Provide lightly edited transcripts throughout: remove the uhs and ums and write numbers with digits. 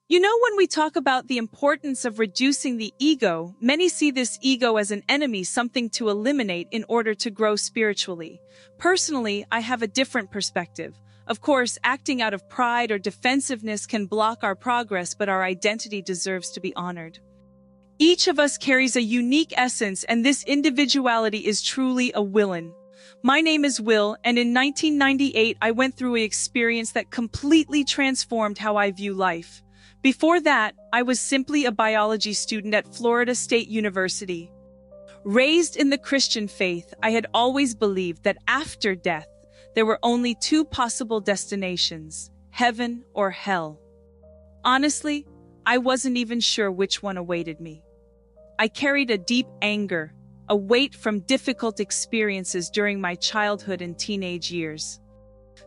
You know, when we talk about the importance of reducing the ego, many see this ego as an enemy, something to eliminate in order to grow spiritually. Personally, I have a different perspective. Of course, acting out of pride or defensiveness can block our progress, but our identity deserves to be honored. Each of us carries a unique essence, and this individuality is truly a villain. My name is Will, and in 1998, I went through an experience that completely transformed how I view life. Before that, I was simply a biology student at Florida State University. Raised in the Christian faith, I had always believed that after death, there were only two possible destinations, heaven or hell. Honestly, I wasn't even sure which one awaited me. I carried a deep anger, a weight from difficult experiences during my childhood and teenage years.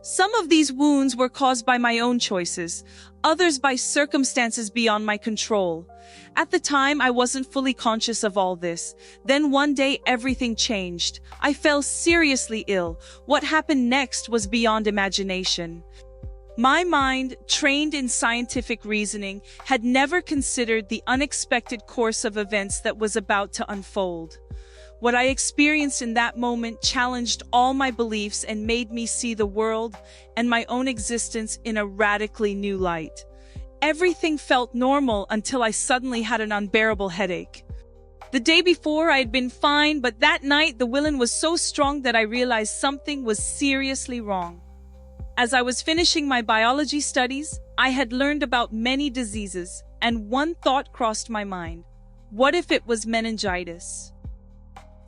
Some of these wounds were caused by my own choices, others by circumstances beyond my control. At the time, I wasn't fully conscious of all this. Then one day, everything changed. I fell seriously ill. What happened next was beyond imagination. My mind, trained in scientific reasoning, had never considered the unexpected course of events that was about to unfold. What I experienced in that moment challenged all my beliefs and made me see the world and my own existence in a radically new light. Everything felt normal until I suddenly had an unbearable headache. The day before, I had been fine, but that night the villain was so strong that I realized something was seriously wrong. As I was finishing my biology studies, I had learned about many diseases, and one thought crossed my mind. What if it was meningitis?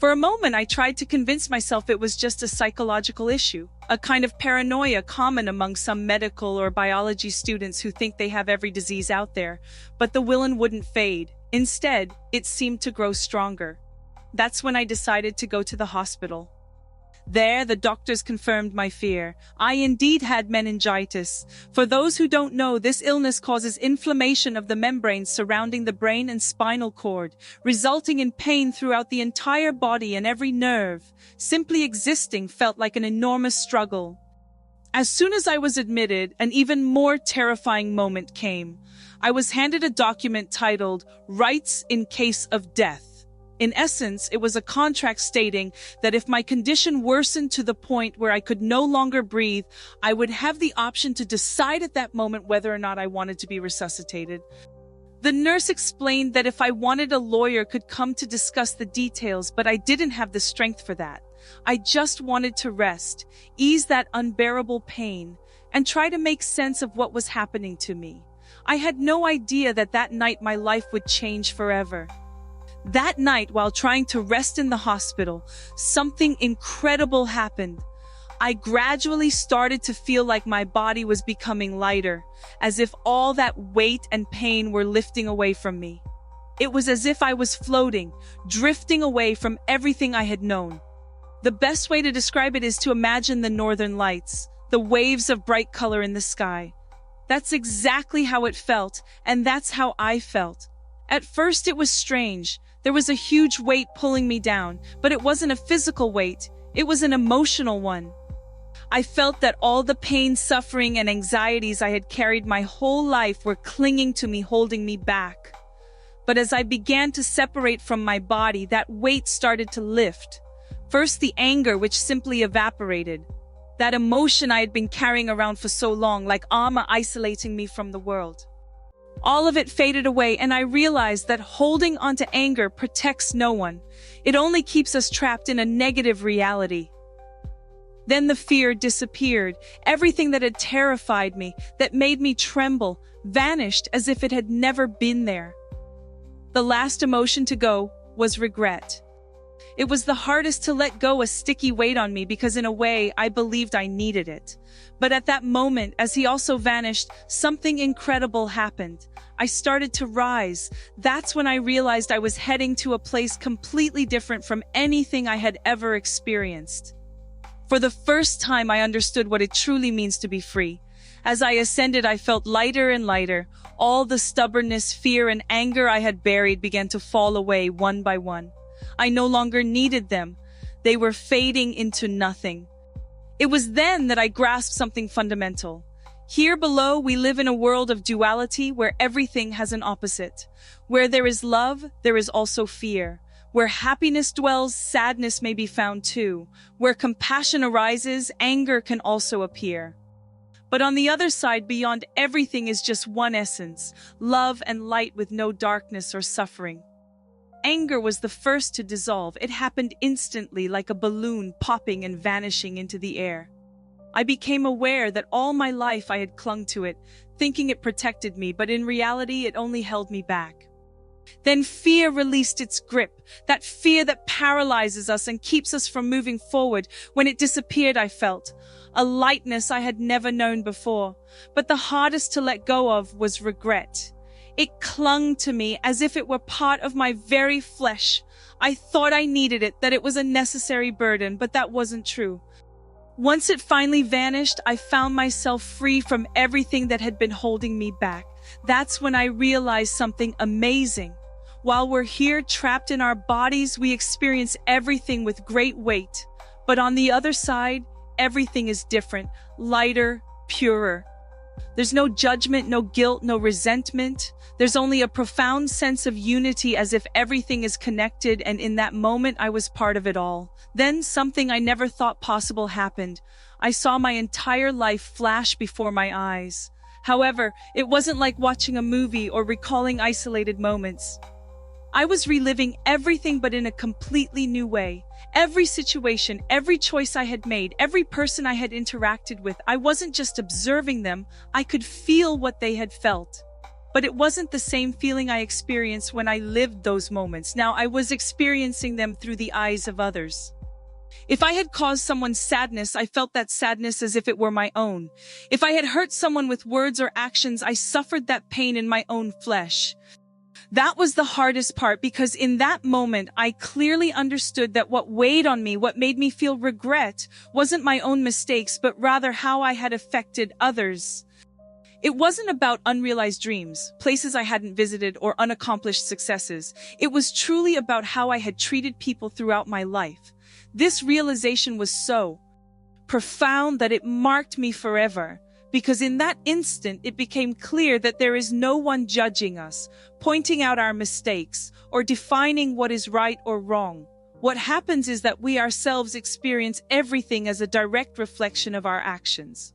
For a moment, I tried to convince myself it was just a psychological issue, a kind of paranoia common among some medical or biology students who think they have every disease out there. But the villain wouldn't fade. Instead, it seemed to grow stronger. That's when I decided to go to the hospital. There, the doctors confirmed my fear. I indeed had meningitis. For those who don't know, this illness causes inflammation of the membranes surrounding the brain and spinal cord, resulting in pain throughout the entire body and every nerve. Simply existing felt like an enormous struggle. As soon as I was admitted, an even more terrifying moment came. I was handed a document titled, "Rights in Case of Death." In essence, it was a contract stating that if my condition worsened to the point where I could no longer breathe, I would have the option to decide at that moment whether or not I wanted to be resuscitated. The nurse explained that if I wanted, a lawyer could come to discuss the details, but I didn't have the strength for that. I just wanted to rest, ease that unbearable pain, and try to make sense of what was happening to me. I had no idea that that night my life would change forever. That night, while trying to rest in the hospital, something incredible happened. I gradually started to feel like my body was becoming lighter, as if all that weight and pain were lifting away from me. It was as if I was floating, drifting away from everything I had known. The best way to describe it is to imagine the northern lights, the waves of bright color in the sky. That's exactly how it felt, and that's how I felt. At first, it was strange. There was a huge weight pulling me down, but it wasn't a physical weight. It was an emotional one. I felt that all the pain, suffering, and anxieties I had carried my whole life were clinging to me, holding me back. But as I began to separate from my body, that weight started to lift. First, the anger, which simply evaporated. That emotion I had been carrying around for so long, like armor isolating me from the world. All of it faded away, and I realized that holding onto anger protects no one. It only keeps us trapped in a negative reality. Then the fear disappeared. Everything that had terrified me, that made me tremble, vanished as if it had never been there. The last emotion to go was regret. It was the hardest to let go, a sticky weight on me, because in a way, I believed I needed it. But at that moment, as he also vanished, something incredible happened. I started to rise. That's when I realized I was heading to a place completely different from anything I had ever experienced. For the first time, I understood what it truly means to be free. As I ascended, I felt lighter and lighter. All the stubbornness, fear, and anger I had buried began to fall away one by one. I no longer needed them. They were fading into nothing. It was then that I grasped something fundamental. Here below, we live in a world of duality where everything has an opposite. Where there is love, there is also fear. Where happiness dwells, sadness may be found too. Where compassion arises, anger can also appear. But on the other side, beyond everything is just one essence, love and light with no darkness or suffering. Anger was the first to dissolve. It happened instantly, like a balloon popping and vanishing into the air. I became aware that all my life I had clung to it, thinking it protected me, but in reality it only held me back. Then fear released its grip, that fear that paralyzes us and keeps us from moving forward. When it disappeared, I felt a lightness I had never known before. But the hardest to let go of was regret. It clung to me as if it were part of my very flesh. I thought I needed it, that it was a necessary burden, but that wasn't true. Once it finally vanished, I found myself free from everything that had been holding me back. That's when I realized something amazing. While we're here trapped in our bodies, we experience everything with great weight. But on the other side, everything is different, lighter, purer. There's no judgment, no guilt, no resentment. There's only a profound sense of unity, as if everything is connected, and in that moment I was part of it all. Then something I never thought possible happened. I saw my entire life flash before my eyes. However, it wasn't like watching a movie or recalling isolated moments. I was reliving everything, but in a completely new way. Every situation, every choice I had made, every person I had interacted with, I wasn't just observing them, I could feel what they had felt. But it wasn't the same feeling I experienced when I lived those moments. Now I was experiencing them through the eyes of others. If I had caused someone sadness, I felt that sadness as if it were my own. If I had hurt someone with words or actions, I suffered that pain in my own flesh. That was the hardest part, because in that moment, I clearly understood that what weighed on me, what made me feel regret, wasn't my own mistakes, but rather how I had affected others. It wasn't about unrealized dreams, places I hadn't visited, or unaccomplished successes. It was truly about how I had treated people throughout my life. This realization was so profound that it marked me forever. Because in that instant, it became clear that there is no one judging us, pointing out our mistakes, or defining what is right or wrong. What happens is that we ourselves experience everything as a direct reflection of our actions.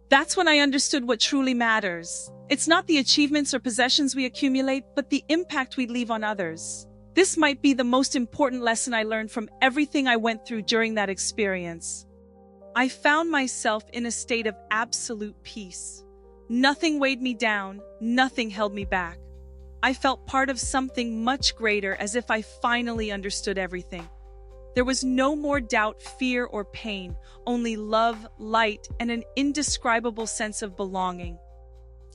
That's when I understood what truly matters. It's not the achievements or possessions we accumulate, but the impact we leave on others. This might be the most important lesson I learned from everything I went through during that experience. I found myself in a state of absolute peace. Nothing weighed me down, nothing held me back. I felt part of something much greater, as if I finally understood everything. There was no more doubt, fear, or pain, only love, light, and an indescribable sense of belonging.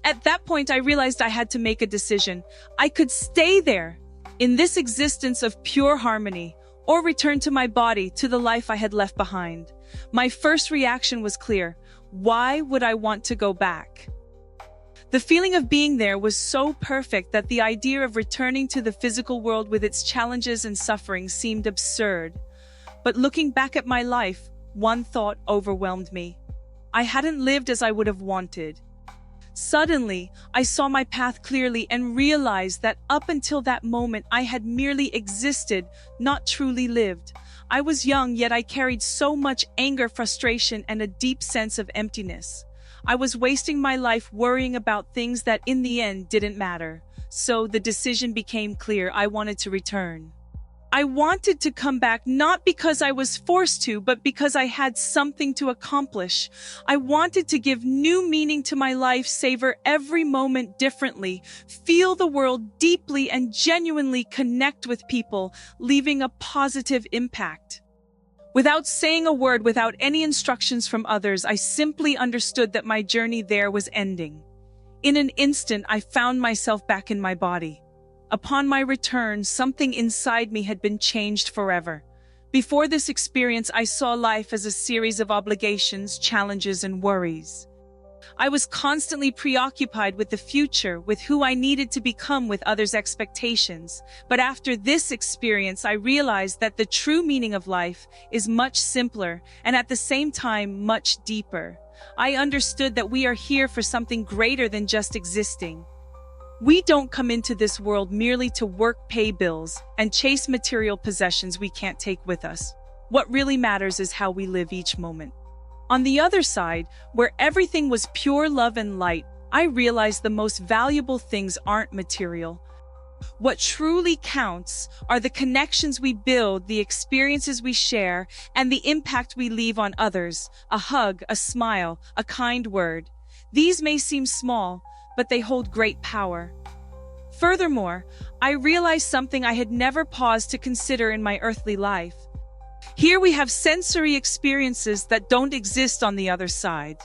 At that point, I realized I had to make a decision. I could stay there, in this existence of pure harmony, or return to my body, to the life I had left behind. My first reaction was clear. Why would I want to go back? The feeling of being there was so perfect that the idea of returning to the physical world with its challenges and suffering seemed absurd. But looking back at my life, one thought overwhelmed me. I hadn't lived as I would have wanted. Suddenly, I saw my path clearly and realized that up until that moment I had merely existed, not truly lived. I was young, yet I carried so much anger, frustration, and a deep sense of emptiness. I was wasting my life worrying about things that in the end didn't matter. So the decision became clear. I wanted to return. I wanted to come back, not because I was forced to, but because I had something to accomplish. I wanted to give new meaning to my life, savor every moment differently, feel the world deeply, and genuinely connect with people, leaving a positive impact. Without saying a word, without any instructions from others, I simply understood that my journey there was ending. In an instant, I found myself back in my body. Upon my return, something inside me had been changed forever. Before this experience, I saw life as a series of obligations, challenges, and worries. I was constantly preoccupied with the future, with who I needed to become, with others' expectations. But after this experience, I realized that the true meaning of life is much simpler and at the same time much deeper. I understood that we are here for something greater than just existing. We don't come into this world merely to work, pay bills, and chase material possessions we can't take with us. What really matters is how we live each moment. On the other side, where everything was pure love and light, I realized the most valuable things aren't material. What truly counts are the connections we build, the experiences we share, and the impact we leave on others. A hug, a smile, a kind word. These may seem small, but they hold great power. Furthermore, I realized something I had never paused to consider in my earthly life. Here we have sensory experiences that don't exist on the other side.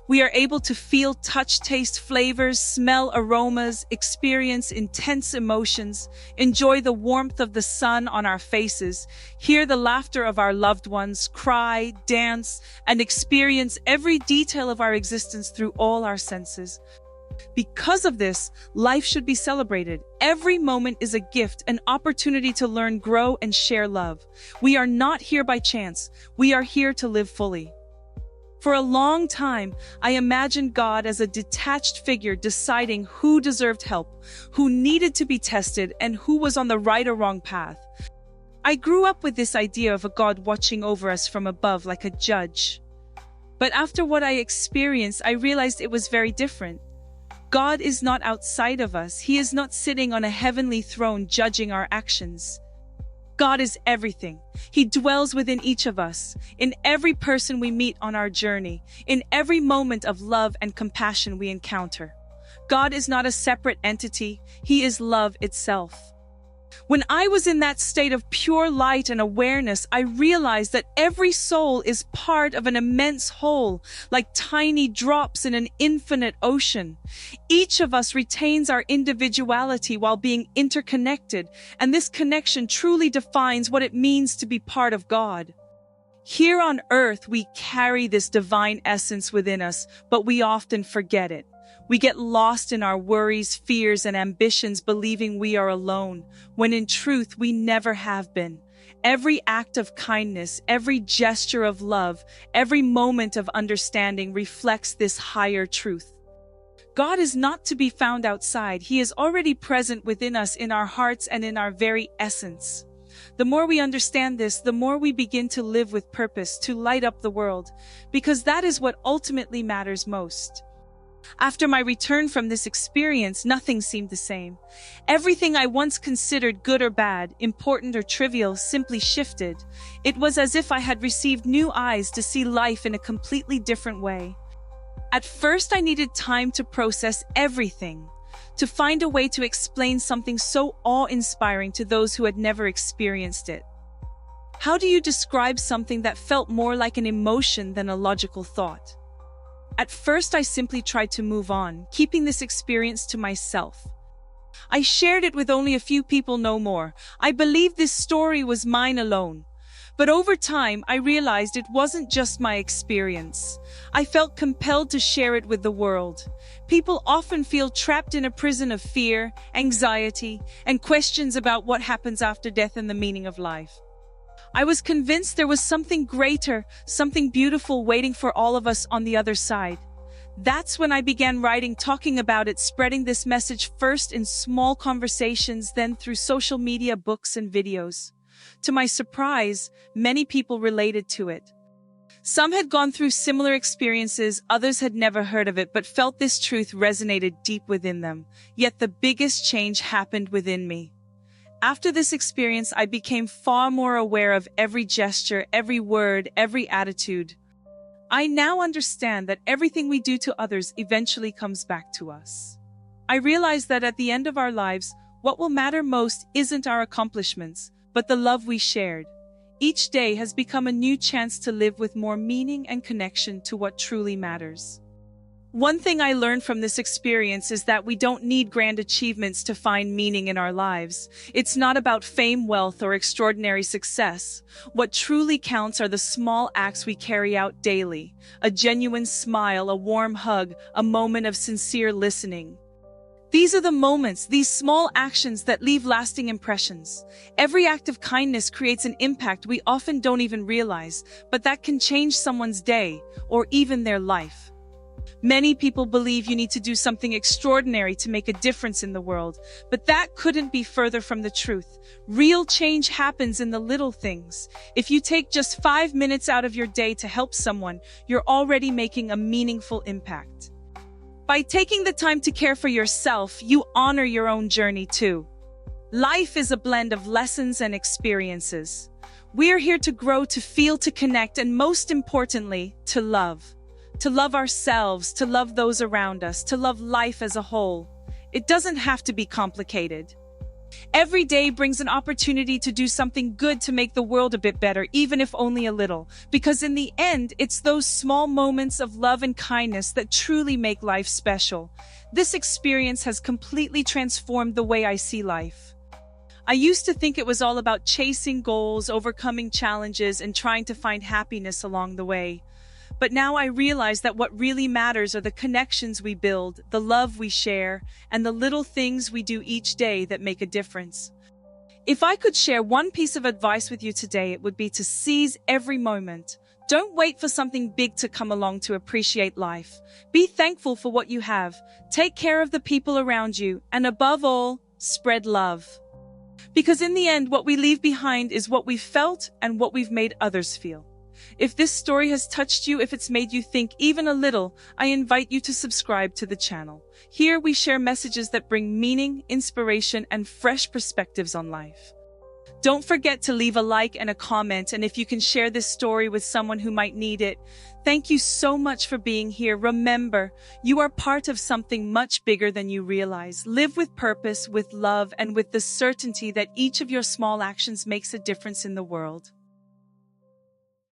We are able to feel, touch, taste flavors, smell aromas, experience intense emotions, enjoy the warmth of the sun on our faces, hear the laughter of our loved ones, cry, dance, and experience every detail of our existence through all our senses. Because of this, life should be celebrated. Every moment is a gift, an opportunity to learn, grow, and share love. We are not here by chance. We are here to live fully. For a long time, I imagined God as a detached figure deciding who deserved help, who needed to be tested, and who was on the right or wrong path. I grew up with this idea of a God watching over us from above like a judge. But after what I experienced, I realized it was very different. God is not outside of us. He is not sitting on a heavenly throne judging our actions. God is everything. He dwells within each of us, in every person we meet on our journey, in every moment of love and compassion we encounter. God is not a separate entity. He is love itself. When I was in that state of pure light and awareness, I realized that every soul is part of an immense whole, like tiny drops in an infinite ocean. Each of us retains our individuality while being interconnected, and this connection truly defines what it means to be part of God. Here on earth, we carry this divine essence within us, but we often forget it. We get lost in our worries, fears, and ambitions, believing we are alone, when in truth we never have been. Every act of kindness, every gesture of love, every moment of understanding reflects this higher truth. God is not to be found outside. He is already present within us, in our hearts and in our very essence. The more we understand this, the more we begin to live with purpose, to light up the world, because that is what ultimately matters most. After my return from this experience, nothing seemed the same. Everything I once considered good or bad, important or trivial, simply shifted. It was as if I had received new eyes to see life in a completely different way. At first, I needed time to process everything, to find a way to explain something so awe-inspiring to those who had never experienced it. How do you describe something that felt more like an emotion than a logical thought? At first, I simply tried to move on, keeping this experience to myself. I shared it with only a few people, no more. I believed this story was mine alone. But over time, I realized it wasn't just my experience. I felt compelled to share it with the world. People often feel trapped in a prison of fear, anxiety, and questions about what happens after death and the meaning of life. I was convinced there was something greater, something beautiful waiting for all of us on the other side. That's when I began writing, talking about it, spreading this message first in small conversations, then through social media, books, and videos. To my surprise, many people related to it. Some had gone through similar experiences, others had never heard of it, but felt this truth resonated deep within them. Yet the biggest change happened within me. After this experience, I became far more aware of every gesture, every word, every attitude. I now understand that everything we do to others eventually comes back to us. I realize that at the end of our lives, what will matter most isn't our accomplishments, but the love we shared. Each day has become a new chance to live with more meaning and connection to what truly matters. One thing I learned from this experience is that we don't need grand achievements to find meaning in our lives. It's not about fame, wealth, or extraordinary success. What truly counts are the small acts we carry out daily. A genuine smile, a warm hug, a moment of sincere listening. These are the moments, these small actions that leave lasting impressions. Every act of kindness creates an impact we often don't even realize, but that can change someone's day or even their life. Many people believe you need to do something extraordinary to make a difference in the world, but that couldn't be further from the truth. Real change happens in the little things. If you take just 5 minutes out of your day to help someone, you're already making a meaningful impact. By taking the time to care for yourself, you honor your own journey too. Life is a blend of lessons and experiences. We're here to grow, to feel, to connect, and most importantly, to love. To love ourselves, to love those around us, to love life as a whole. It doesn't have to be complicated. Every day brings an opportunity to do something good to make the world a bit better, even if only a little. Because in the end, it's those small moments of love and kindness that truly make life special. This experience has completely transformed the way I see life. I used to think it was all about chasing goals, overcoming challenges, and trying to find happiness along the way. But now I realize that what really matters are the connections we build, the love we share, and the little things we do each day that make a difference. If I could share one piece of advice with you today, it would be to seize every moment. Don't wait for something big to come along to appreciate life. Be thankful for what you have. Take care of the people around you, and above all, spread love. Because in the end, what we leave behind is what we've felt and what we've made others feel. If this story has touched you, if it's made you think even a little, I invite you to subscribe to the channel. Here we share messages that bring meaning, inspiration, and fresh perspectives on life. Don't forget to leave a like and a comment, and if you can share this story with someone who might need it. Thank you so much for being here. Remember, you are part of something much bigger than you realize. Live with purpose, with love, and with the certainty that each of your small actions makes a difference in the world.